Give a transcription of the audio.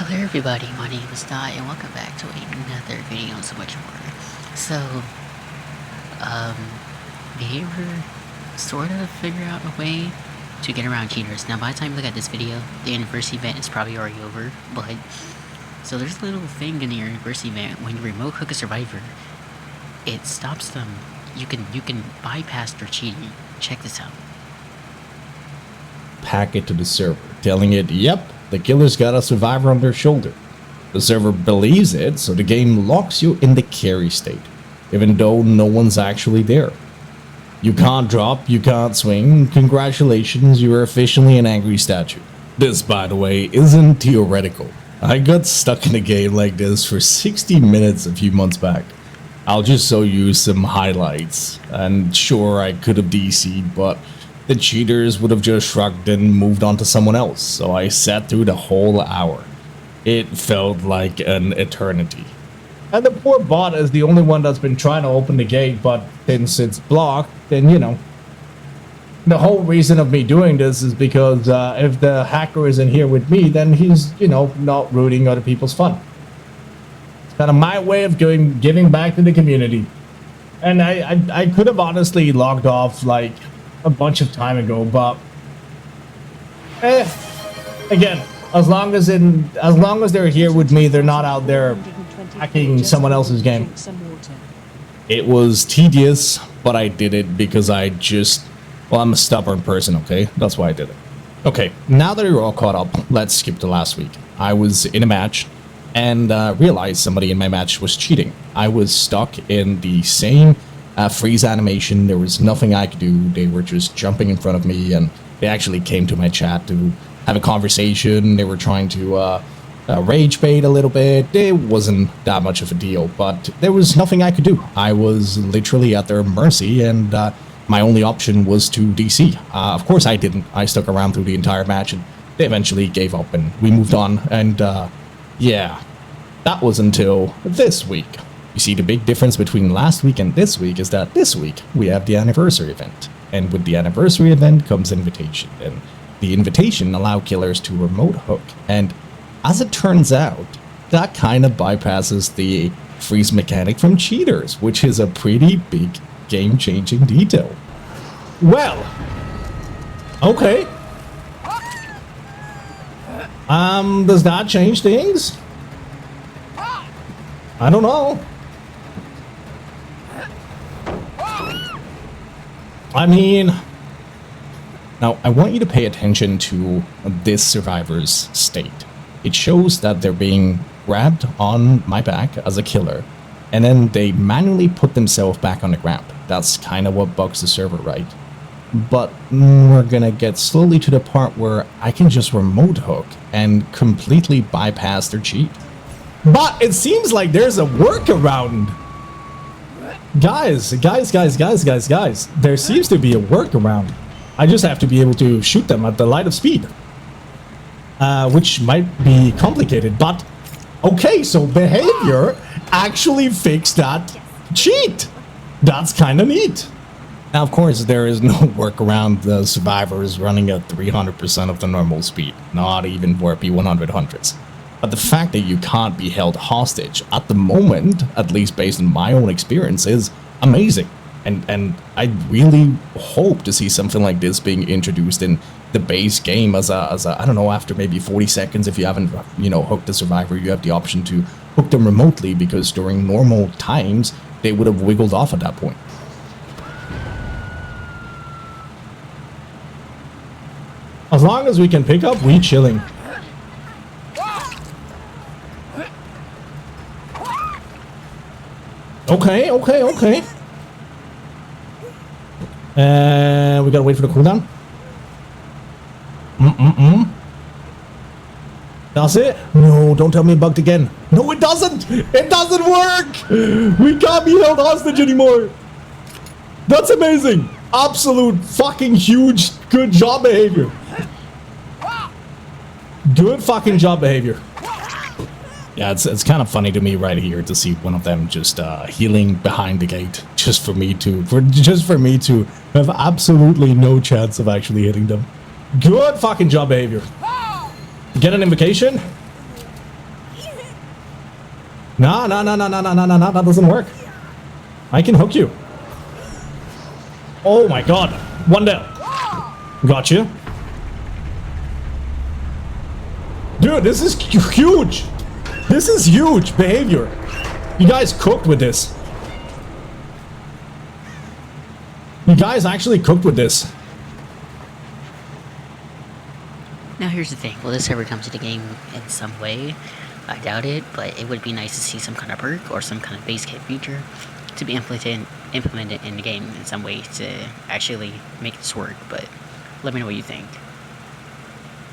Hello everybody, my name is Dai and welcome back to another video and so much more. So, BHVR sort of figure out a way to get around cheaters. Now by the time you look at this video, the anniversary event is probably already over, but, so there's a little thing in the anniversary event, when you remote hook a survivor, it stops them. You can bypass their cheating. Check this out. Packet to the server, telling it, yep, the killer's got a survivor on their shoulder. The server believes it, so the game locks you in the carry state, even though no one's actually there. You can't drop, you can't swing, congratulations, you are officially an angry statue. This, by the way, isn't theoretical. I got stuck in a game like this for 60 minutes a few months back. I'll just show you some highlights, and sure, I could have DC'd, but the cheaters would have just shrugged and moved on to someone else, so I sat through the whole hour. It felt like an eternity. And the poor bot is the only one that's been trying to open the gate, but since it's blocked, then you know. The whole reason of me doing this is because if the hacker isn't here with me, then he's, you know, not ruining other people's fun. It's kind of my way of giving back to the community. And I could have honestly logged off, like, a bunch of time ago, but again, as long as they're here with me, they're not out there hacking someone else's game. It was tedious, but I did it because I'm a stubborn person, okay? That's why I did it. Okay, now that you're all caught up, let's skip to last week. I was in a match and realized somebody in my match was cheating. I was stuck in the same freeze animation. There was nothing I could do. They were just jumping in front of me, and they actually came to my chat to have a conversation. They were trying to rage bait a little bit. It wasn't that much of a deal, but there was nothing I could do. I was literally at their mercy, and my only option was to DC. Of course I didn't. I stuck around through the entire match, and they eventually gave up, and we moved on, and yeah, that was until this week. You see, the big difference between last week and this week is that this week we have the anniversary event. And with the anniversary event comes invitation. And the invitation allow killers to remote hook. And as it turns out, that kind of bypasses the freeze mechanic from cheaters, which is a pretty big game-changing detail. Well, okay. Does that change things? I don't know. I mean, now I want you to pay attention to this survivor's state. It shows that they're being grabbed on my back as a killer, and then they manually put themselves back on the ground. That's kind of what bugs the server, right? But we're gonna get slowly to the part where I can just remote hook and completely bypass their cheat. But it seems like there's a workaround. Guys, there seems to be a workaround. I just have to be able to shoot them at the light of speed. Which might be complicated, but okay, so behavior actually fixed that cheat. That's kind of neat. Now, of course, there is no workaround. The survivors running at 300% of the normal speed, not even for P100s. But the fact that you can't be held hostage at the moment, at least based on my own experience, is amazing. And I really hope to see something like this being introduced in the base game as a I don't know, after maybe 40 seconds, if you haven't, you know, hooked the survivor, you have the option to hook them remotely, because during normal times, they would have wiggled off at that point. As long as we can pick up, we chilling. Okay. We gotta wait for the cooldown. That's it? No, don't tell me it bugged again. No, it doesn't! It doesn't work! We can't be held hostage anymore! That's amazing! Absolute fucking huge good job behavior. Good fucking job behavior. Yeah, it's kind of funny to me right here to see one of them just healing behind the gate just for me to have absolutely no chance of actually hitting them. Good fucking job behavior. Get an invocation. No, no, no, no, no, no, no, no, no, that doesn't work. I can hook you. Oh my god. One down. Gotcha. Dude, this is huge. This is huge behavior. You guys cooked with this. You guys actually cooked with this. Now here's the thing, will this ever come to the game in some way? I doubt it, but it would be nice to see some kind of perk or some kind of base kit feature to be implemented in the game in some way to actually make this work, but let me know what you think.